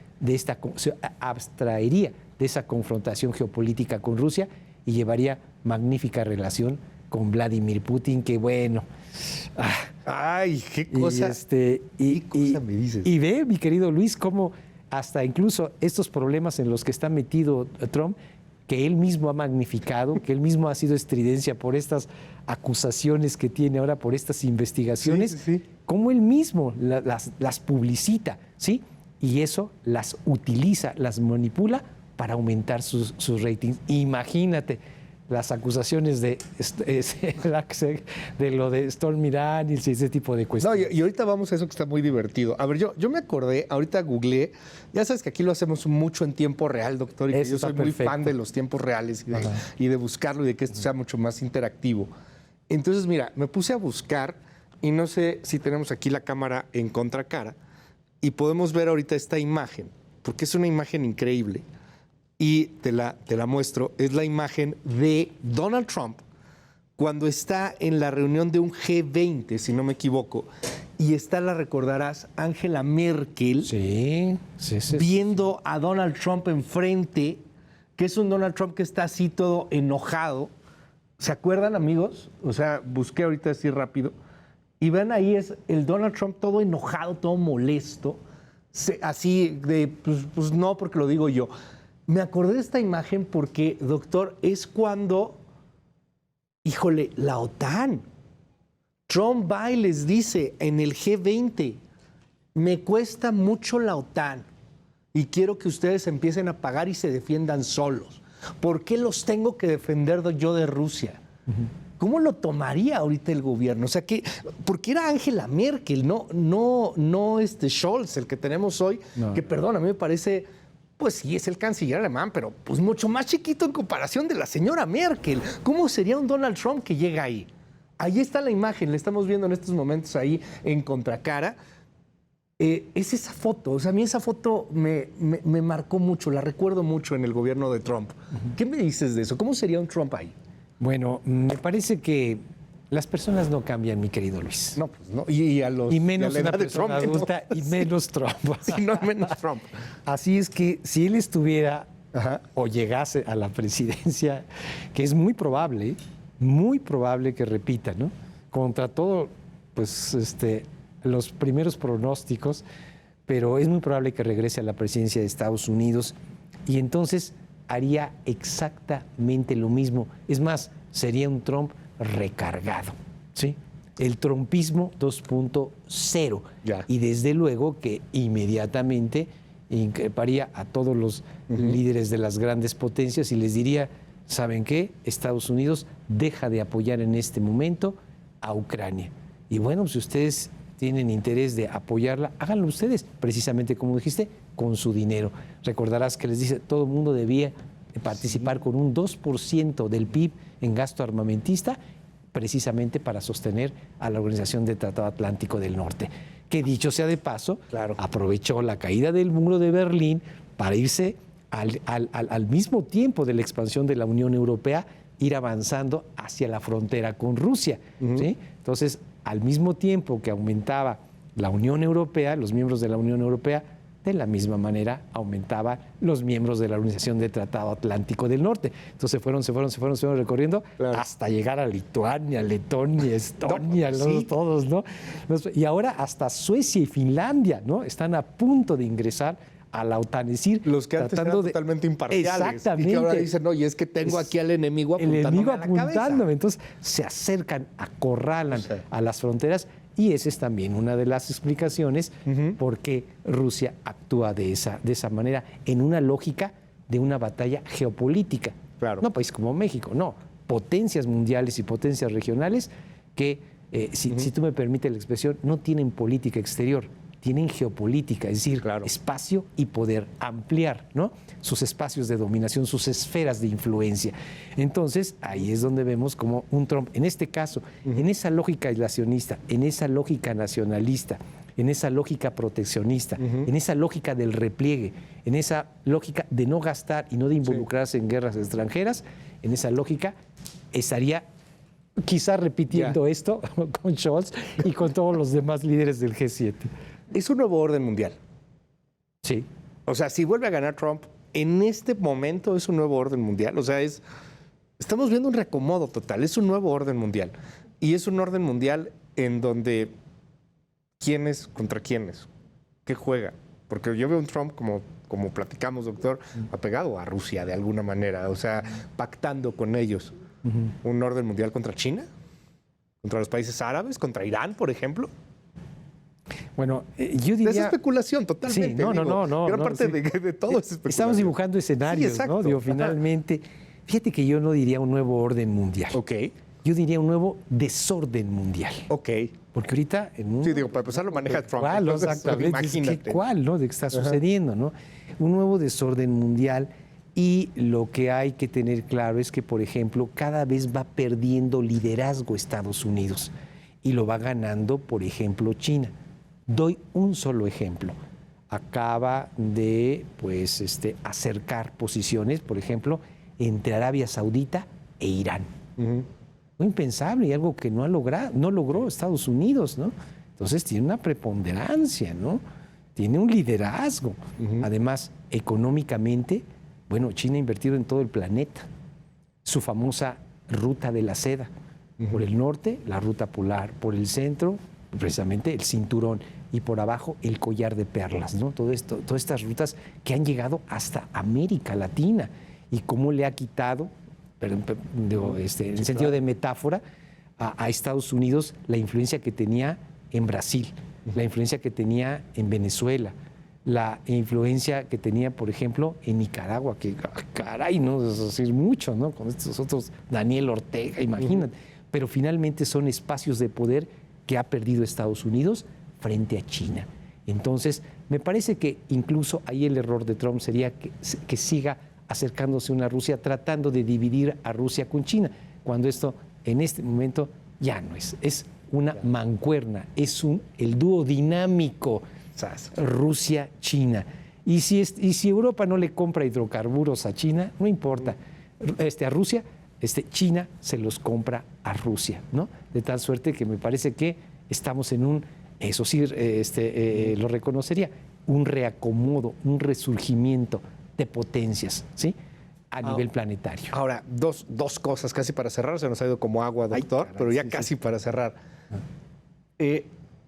de esa confrontación geopolítica con Rusia y llevaría magnífica relación con Vladimir Putin, que bueno. Ay, qué cosa. ¿Qué cosa me dices? Y ve, mi querido Luis, cómo hasta incluso estos problemas en los que está metido Trump, que él mismo ha magnificado, que él mismo ha sido estridencia por estas acusaciones que tiene ahora, por estas investigaciones, cómo él mismo las publicita, ¿sí? Y eso las utiliza, las manipula para aumentar sus ratings. Imagínate las acusaciones de lo de Stormy Daniels y ese tipo de cuestiones. No, y ahorita vamos a eso que está muy divertido. A ver, yo me acordé, ahorita googleé, ya sabes que aquí lo hacemos mucho en tiempo real, doctor, y que yo soy muy fan de los tiempos reales y de buscarlo y de que esto sea mucho más interactivo. Entonces, mira, me puse a buscar y no sé si tenemos aquí la cámara en contracara y podemos ver ahorita esta imagen, porque es una imagen increíble. Y te la muestro, es la imagen de Donald Trump cuando está en la reunión de un G20, si no me equivoco, y está, la recordarás, Angela Merkel viendo a Donald Trump enfrente, que es un Donald Trump que está así todo enojado. ¿Se acuerdan, amigos? O sea, busqué ahorita así rápido, y ven ahí es el Donald Trump todo enojado, todo molesto, así de, pues no, porque lo digo yo. Me acordé de esta imagen porque, doctor, es cuando, híjole, la OTAN. Trump va y les dice en el G20, me cuesta mucho la OTAN y quiero que ustedes empiecen a pagar y se defiendan solos. ¿Por qué los tengo que defender yo de Rusia? ¿Cómo lo tomaría ahorita el gobierno? O sea, porque era Angela Merkel, no Scholz, el que tenemos hoy, que perdón, a mí me parece... Pues sí, es el canciller alemán, pero pues mucho más chiquito en comparación de la señora Merkel. ¿Cómo sería un Donald Trump que llega ahí? Ahí está la imagen, la estamos viendo en estos momentos ahí en contracara. Es esa foto, o sea, a mí esa foto me marcó mucho, la recuerdo mucho en el gobierno de Trump. ¿Qué me dices de eso? ¿Cómo sería un Trump ahí? Bueno, me parece que las personas no cambian, mi querido Luis. No, pues no. Y menos a una persona adulta, y menos Trump. Sí, no, menos Trump. Así es que si él estuviera o llegase a la presidencia, que es muy probable que repita, ¿no? Contra todo, pues, los primeros pronósticos, pero es muy probable que regrese a la presidencia de Estados Unidos y entonces haría exactamente lo mismo. Es más, sería un Trump recargado, ¿sí? El trumpismo 2.0. Y desde luego que inmediatamente increparía a todos los líderes de las grandes potencias y les diría, ¿saben qué? Estados Unidos deja de apoyar en este momento a Ucrania. Y bueno, si ustedes tienen interés de apoyarla, háganlo ustedes, precisamente como dijiste, con su dinero. Recordarás que les dice, todo el mundo debía participar con un 2% del PIB en gasto armamentista, precisamente para sostener a la Organización del Tratado Atlántico del Norte, que dicho sea de paso, aprovechó la caída del muro de Berlín para irse al mismo tiempo de la expansión de la Unión Europea, ir avanzando hacia la frontera con Rusia, ¿sí? Entonces, al mismo tiempo que aumentaba la Unión Europea, los miembros de la Unión Europea, de la misma manera aumentaban los miembros de la Organización del Tratado Atlántico del Norte. Entonces se fueron recorriendo hasta llegar a Lituania, Letonia, Estonia, todos, ¿no? Y ahora hasta Suecia y Finlandia, ¿no? Están a punto de ingresar a la OTAN, es decir, los que antes eran totalmente imparciales. Exactamente. Y que ahora dicen, no, y es que tengo aquí al enemigo apuntándome a la cabeza. Entonces se acercan, acorralan a las fronteras. Y esa es también una de las explicaciones por qué Rusia actúa de esa manera, en una lógica de una batalla geopolítica. No países como México, no. Potencias mundiales y potencias regionales que, si tú me permites la expresión, no tienen política exterior, tienen geopolítica, es decir, espacio y poder, ampliar, ¿no?, sus espacios de dominación, sus esferas de influencia. Entonces, ahí es donde vemos como un Trump, en este caso, en esa lógica aislacionista, en esa lógica nacionalista, en esa lógica proteccionista, en esa lógica del repliegue, en esa lógica de no gastar y no de involucrarse en guerras extranjeras, en esa lógica estaría quizá repitiendo esto con Scholz y con todos los demás líderes del G7. Es un nuevo orden mundial. Sí. O sea, si vuelve a ganar Trump, en este momento es un nuevo orden mundial. O sea, estamos viendo un reacomodo total, es un nuevo orden mundial. Y es un orden mundial en donde quiénes contra quiénes, qué juega. Porque yo veo un Trump, como platicamos, doctor, apegado a Rusia de alguna manera, o sea, pactando con ellos. ¿Un orden mundial contra China? ¿Contra los países árabes? ¿Contra Irán, por ejemplo? Bueno, yo diría... Es especulación, totalmente. Sí, no. Gran parte de todo es especulación. Estamos dibujando escenarios, sí, exacto. ¿no? Digo, finalmente, fíjate que yo no diría un nuevo orden mundial. Ok. Yo diría un nuevo desorden mundial. Ok. Porque ahorita en un... Sí, digo, para empezar lo maneja Trump. ¿Cuál? Entonces, Exactamente. imagínate. ¿Cuál, no? De qué está sucediendo, ¿no? Un nuevo desorden mundial. Y lo que hay que tener claro es que, por ejemplo, cada vez va perdiendo liderazgo Estados Unidos y lo va ganando, por ejemplo, China. Doy un solo ejemplo. Acaba de acercar posiciones, por ejemplo, entre Arabia Saudita e Irán. Muy impensable y algo que no logró Estados Unidos, ¿no? Entonces tiene una preponderancia, ¿no? Tiene un liderazgo. Además, económicamente, bueno, China ha invertido en todo el planeta. Su famosa ruta de la seda. Por el norte, la ruta polar. Por el centro, precisamente el cinturón. Y por abajo, el collar de perlas, ¿no? Todo esto, todas estas rutas que han llegado hasta América Latina. Y cómo le ha quitado, en el sentido de metáfora, a Estados Unidos la influencia que tenía en Brasil, la influencia que tenía en Venezuela, la influencia que tenía, por ejemplo, en Nicaragua, que caray, no es decir mucho, ¿no? Con estos otros, Daniel Ortega, imagínate. Pero finalmente son espacios de poder que ha perdido Estados Unidos frente a China. Entonces, me parece que incluso ahí el error de Trump sería que siga acercándose a una Rusia, tratando de dividir a Rusia con China, cuando esto en este momento ya no es una mancuerna, es el dúo dinámico Rusia-China. Y si Europa no le compra hidrocarburos a China, no importa, a Rusia, China se los compra a Rusia, ¿no? De tal suerte que me parece que estamos en eso sí, lo reconocería, un reacomodo, un resurgimiento de potencias, ¿sí? A nivel planetario. Ahora, dos cosas casi para cerrar, se nos ha ido como agua, doctor, pero ya casi para cerrar.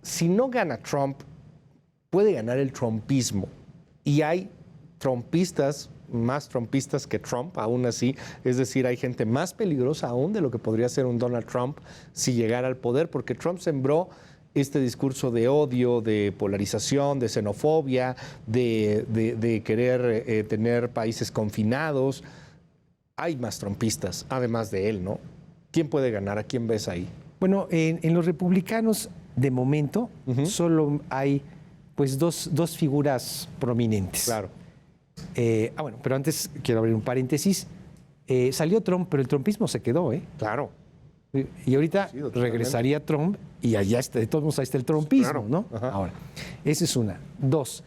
Si no gana Trump, puede ganar el trumpismo. Y hay trumpistas, más trumpistas que Trump, aún así. Es decir, hay gente más peligrosa aún de lo que podría ser un Donald Trump si llegara al poder, porque Trump sembró este discurso de odio, de polarización, de xenofobia, de querer tener países confinados. Hay más trumpistas, además de él, ¿no? ¿Quién puede ganar? ¿A quién ves ahí? Bueno, en los republicanos, de momento, solo hay pues dos figuras prominentes. Claro. Bueno, pero antes quiero abrir un paréntesis. Salió Trump, pero el trumpismo se quedó, ¿eh? Claro. Y ahorita regresaría Trump y allá está, de todos modos ahí está el trumpismo, claro, ¿no? Ajá. Ahora, esa es una. Dos,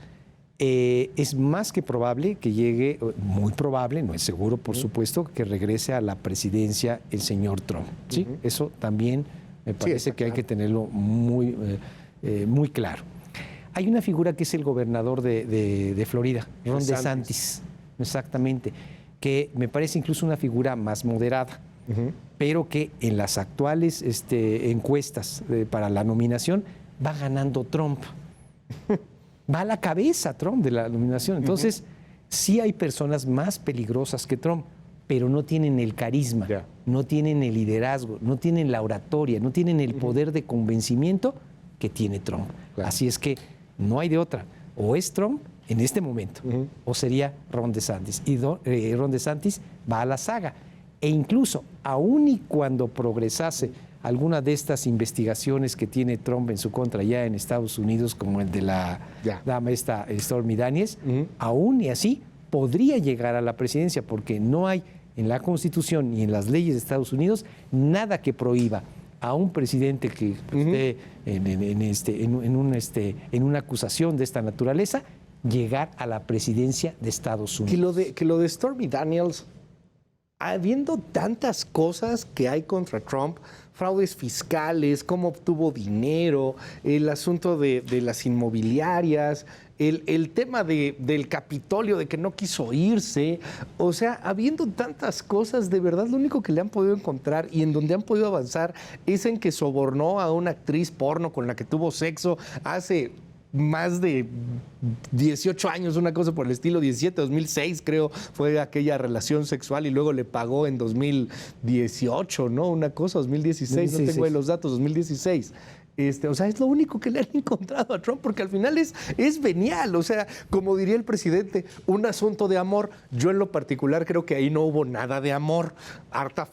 es más que probable que llegue, muy probable, no es seguro, por supuesto, que regrese a la presidencia el señor Trump, ¿sí? Eso también me parece que hay que tenerlo muy claro. Hay una figura que es el gobernador de Florida, Ron DeSantis, exactamente, que me parece incluso una figura más moderada. Pero que en las actuales encuestas para la nominación va ganando Trump. Va a la cabeza Trump de la nominación. Entonces, sí hay personas más peligrosas que Trump, pero no tienen el carisma, no tienen el liderazgo, no tienen la oratoria, no tienen el poder de convencimiento que tiene Trump. Claro. Así es que no hay de otra. O es Trump en este momento, o sería Ron DeSantis. Y Ron DeSantis va a la saga. E incluso, aun y cuando progresase alguna de estas investigaciones que tiene Trump en su contra ya en Estados Unidos, como el de la dama esta Stormy Daniels, aún y así podría llegar a la presidencia, porque no hay en la Constitución ni en las leyes de Estados Unidos nada que prohíba a un presidente que esté en una acusación de esta naturaleza llegar a la presidencia de Estados Unidos. Que lo de Stormy Daniels, habiendo tantas cosas que hay contra Trump, fraudes fiscales, cómo obtuvo dinero, el asunto de las inmobiliarias, el tema del Capitolio, de que no quiso irse, o sea, habiendo tantas cosas, de verdad lo único que le han podido encontrar y en donde han podido avanzar es en que sobornó a una actriz porno con la que tuvo sexo hace más de 18 años, una cosa por el estilo, 17, 2006 creo, fue aquella relación sexual y luego le pagó en 2018, ¿no? Una cosa, 2016, no tengo ahí los datos, 2016. O sea, es lo único que le han encontrado a Trump, porque al final es venial, o sea, como diría el presidente, un asunto de amor. Yo en lo particular creo que ahí no hubo nada de amor, harta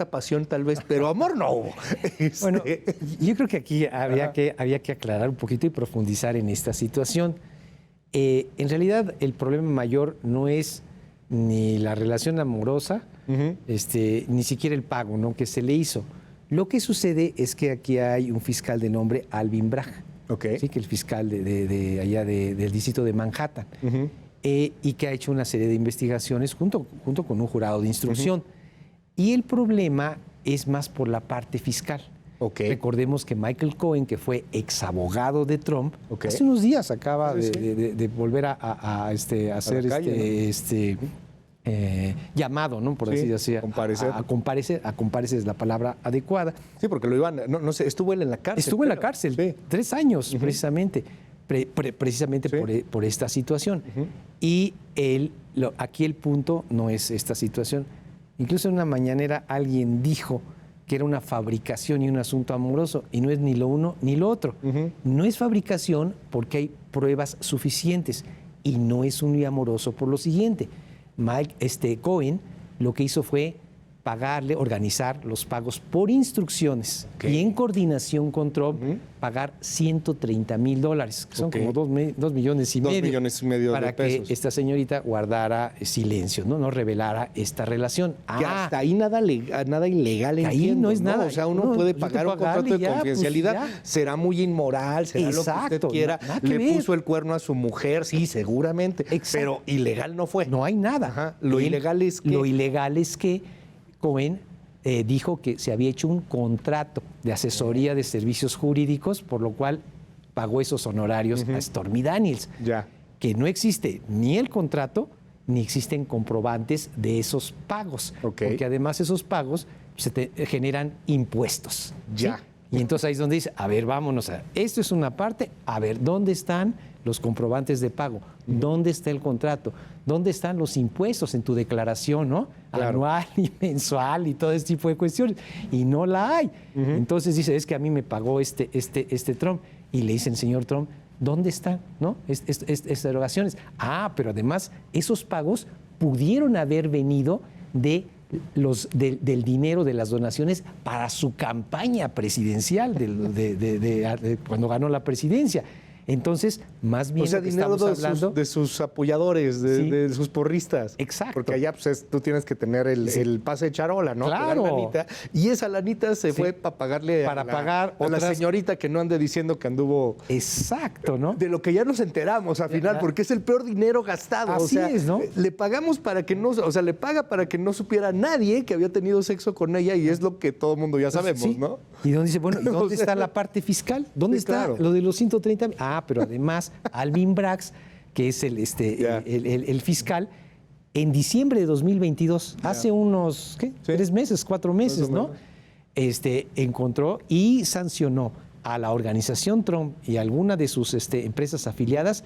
pasión tal vez, pero amor no hubo. Bueno, yo creo que aquí había que aclarar un poquito y profundizar en esta situación. En realidad, el problema mayor no es ni la relación amorosa, ni siquiera el pago, ¿no?, que se le hizo. Lo que sucede es que aquí hay un fiscal de nombre Alvin Bragg, ¿sí?, que es el fiscal de allá del distrito de Manhattan, y que ha hecho una serie de investigaciones junto con un jurado de instrucción. Y el problema es más por la parte fiscal. Recordemos que Michael Cohen, que fue exabogado de Trump, hace unos días acaba de volver a hacer llamado, ¿no?, por así decirlo, a comparecer es la palabra adecuada. Sí, porque lo iban, no sé, estuvo él en la cárcel. Estuvo en la cárcel 3 años, precisamente, por esta situación. Y aquí el punto no es esta situación. Incluso en una mañanera alguien dijo que era una fabricación y un asunto amoroso, y no es ni lo uno ni lo otro. No es fabricación porque hay pruebas suficientes, y no es un amoroso por lo siguiente. Cohen lo que hizo fue organizar los pagos por instrucciones y en coordinación con Trump, pagar $130,000, que son como 2,5 millones para de pesos, que esta señorita guardara silencio, no revelara esta relación. Que hasta ahí nada ilegal, ahí no es nada. O sea, uno puede pagar un contrato de confidencialidad, será muy inmoral, será lo que usted quiera, le puso el cuerno a su mujer, sí, seguramente, pero ilegal no fue. No hay nada. Lo ilegal es que Cohen dijo que se había hecho un contrato de asesoría de servicios jurídicos, por lo cual pagó esos honorarios a Stormy Daniels. Que no existe ni el contrato, ni existen comprobantes de esos pagos. Porque además esos pagos generan impuestos. ¿Sí? Y entonces ahí es donde dice, a ver, vámonos, esto es una parte, a ver, ¿dónde están los comprobantes de pago? ¿Dónde está el contrato? ¿Dónde están los impuestos en tu declaración, ¿no? Anual y mensual y todo ese tipo de cuestiones? Y no la hay. Entonces dice, es que a mí me pagó este Trump. Y le dicen, señor Trump, ¿dónde están, no, estas erogaciones? Pero además, esos pagos pudieron haber venido del dinero de las donaciones para su campaña presidencial cuando ganó la presidencia. Entonces, más bien, o sea, dinero de sus apoyadores, de sus porristas. Exacto. Porque allá tú tienes que tener el pase de charola, ¿no? Claro. Lanita, y esa lanita se fue para pagarle a la señorita que no ande diciendo que anduvo. Exacto, ¿no? De lo que ya nos enteramos al final, porque es el peor dinero gastado. Así es, ¿no? Le pagamos para que no, le paga para que no supiera nadie que había tenido sexo con ella, y es lo que todo el mundo ya sabemos, ¿no? Y donde dice, bueno, ¿y dónde está la parte fiscal? ¿Dónde está lo de los 130,000? Pero además, Alvin Bragg, que es el fiscal, en diciembre de 2022, hace unos 3 meses, 4 meses, ¿no? Encontró y sancionó a la organización Trump y a alguna de sus empresas afiliadas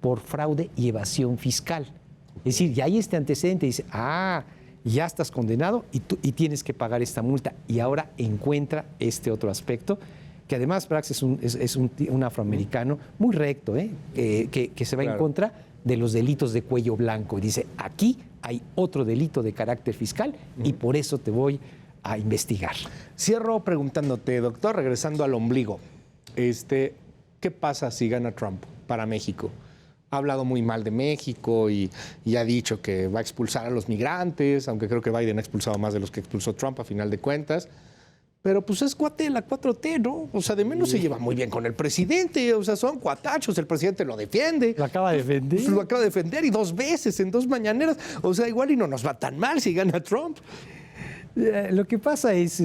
por fraude y evasión fiscal. Es decir, ya hay este antecedente, dice, ya estás condenado y tienes que pagar esta multa. Y ahora encuentra este otro aspecto, que además Bragg es un afroamericano muy recto, que se va en contra de los delitos de cuello blanco. Y dice, aquí hay otro delito de carácter fiscal y por eso te voy a investigar. Cierro preguntándote, doctor, regresando al ombligo, ¿qué pasa si gana Trump para México? Ha hablado muy mal de México y ha dicho que va a expulsar a los migrantes, aunque creo que Biden ha expulsado más de los que expulsó Trump a final de cuentas. Pero pues es cuate de la 4T, ¿no? O sea, de menos se lleva muy bien con el presidente. O sea, son cuatachos, el presidente lo defiende. Lo acaba de defender. Pues lo acaba de defender y 2 veces en 2 mañaneras. O sea, igual y no nos va tan mal si gana Trump. Lo que pasa es,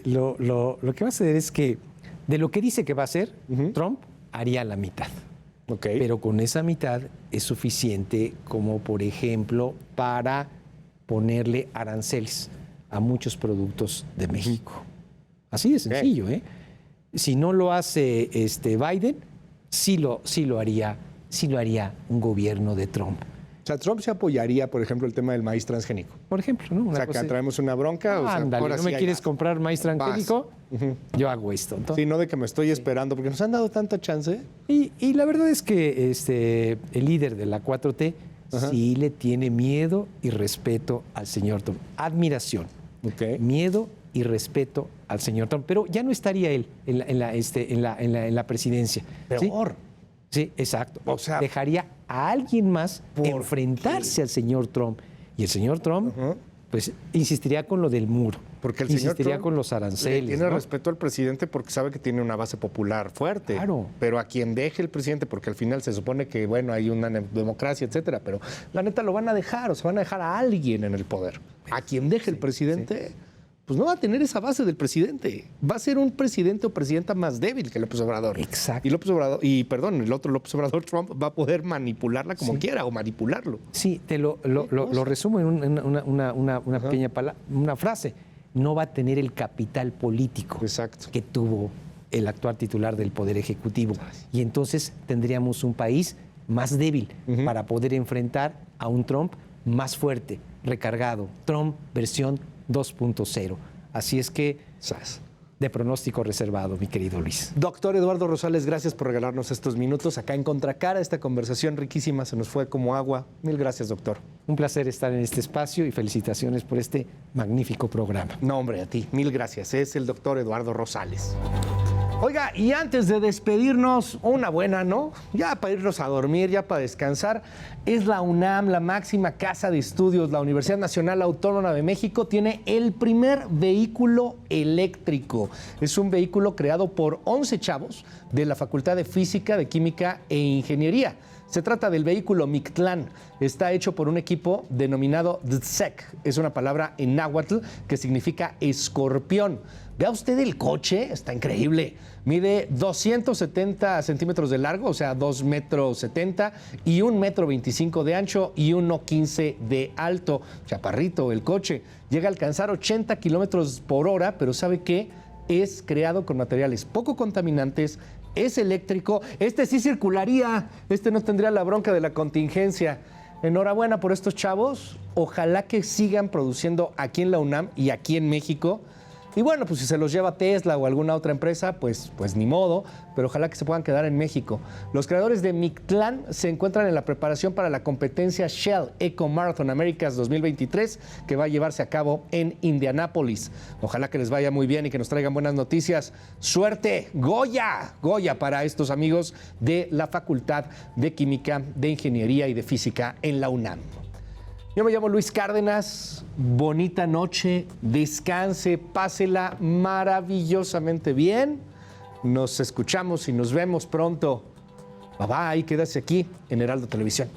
lo que va a suceder es que de lo que dice que va a hacer, Trump haría la mitad. Okay. Pero con esa mitad es suficiente como, por ejemplo, para ponerle aranceles a muchos productos de México. Así de sencillo, ¿eh? Si no lo hace Biden, sí lo haría un gobierno de Trump. O sea, Trump se apoyaría, por ejemplo, el tema del maíz transgénico. Por ejemplo, ¿no? O sea, que traemos una bronca. Ándale, ¿no me quieres comprar maíz transgénico? Yo hago esto. Sí, no de que me estoy esperando, porque nos han dado tanta chance. Y la verdad es que el líder de la 4T sí le tiene miedo y respeto al señor Trump. Admiración. Okay. Miedo y respeto al señor Trump. Pero ya no estaría él en la presidencia. Peor. Sí, exacto. O sea, dejaría a alguien más enfrentarse al señor Trump. Y el señor Trump, pues, insistiría con lo del muro. Porque el señor insistiría Trump con los aranceles. tiene ¿no? respeto al presidente porque sabe que tiene una base popular fuerte. Claro. Pero a quien deje el presidente, porque al final se supone que, bueno, hay una democracia, etcétera, pero la neta lo van a dejar, o se van a dejar a alguien en el poder. A quien deje el presidente, pues no va a tener esa base del presidente. Va a ser un presidente o presidenta más débil que López Obrador. Exacto. Y el otro López Obrador, Trump, va a poder manipularla como quiera o manipularlo. Sí, te lo resumo en una pequeña una frase. No va a tener el capital político que tuvo el actual titular del Poder Ejecutivo. Y entonces tendríamos un país más débil para poder enfrentar a un Trump más fuerte, recargado. Trump versión 2.0. Así es que, de pronóstico reservado, mi querido Luis. Doctor Eduardo Rosales, gracias por regalarnos estos minutos acá en Contracara. Esta conversación riquísima se nos fue como agua. Mil gracias, doctor. Un placer estar en este espacio y felicitaciones por este magnífico programa. No, hombre, a ti. Mil gracias. Es el doctor Eduardo Rosales. Oiga, y antes de despedirnos, una buena, ¿no? Ya para irnos a dormir, ya para descansar, es la UNAM, la máxima casa de estudios, la Universidad Nacional Autónoma de México, tiene el primer vehículo eléctrico. Es un vehículo creado por 11 chavos de la Facultad de Física, de Química e Ingeniería. Se trata del vehículo Mictlán. Está hecho por un equipo denominado Tzek. Es una palabra en náhuatl que significa escorpión. Vea usted el coche, está increíble. Mide 270 centímetros de largo, o sea, 2,70 metros, y 1,25 metros de ancho y 1,15 de alto. Chaparrito el coche. Llega a alcanzar 80 kilómetros por hora, pero ¿sabe qué? Es creado con materiales poco contaminantes, es eléctrico. Este sí circularía, este no tendría la bronca de la contingencia. Enhorabuena por estos chavos. Ojalá que sigan produciendo aquí en la UNAM y aquí en México. Y bueno, pues si se los lleva Tesla o alguna otra empresa, pues ni modo, pero ojalá que se puedan quedar en México. Los creadores de Mictlán se encuentran en la preparación para la competencia Shell Eco Marathon Americas 2023, que va a llevarse a cabo en Indianápolis. Ojalá que les vaya muy bien y que nos traigan buenas noticias. ¡Suerte! ¡Goya! ¡Goya para estos amigos de la Facultad de Química, de Ingeniería y de Física en la UNAM! Yo me llamo Luis Cárdenas, bonita noche, descanse, pásela maravillosamente bien. Nos escuchamos y nos vemos pronto. Bye bye, quédase aquí en Heraldo Televisión.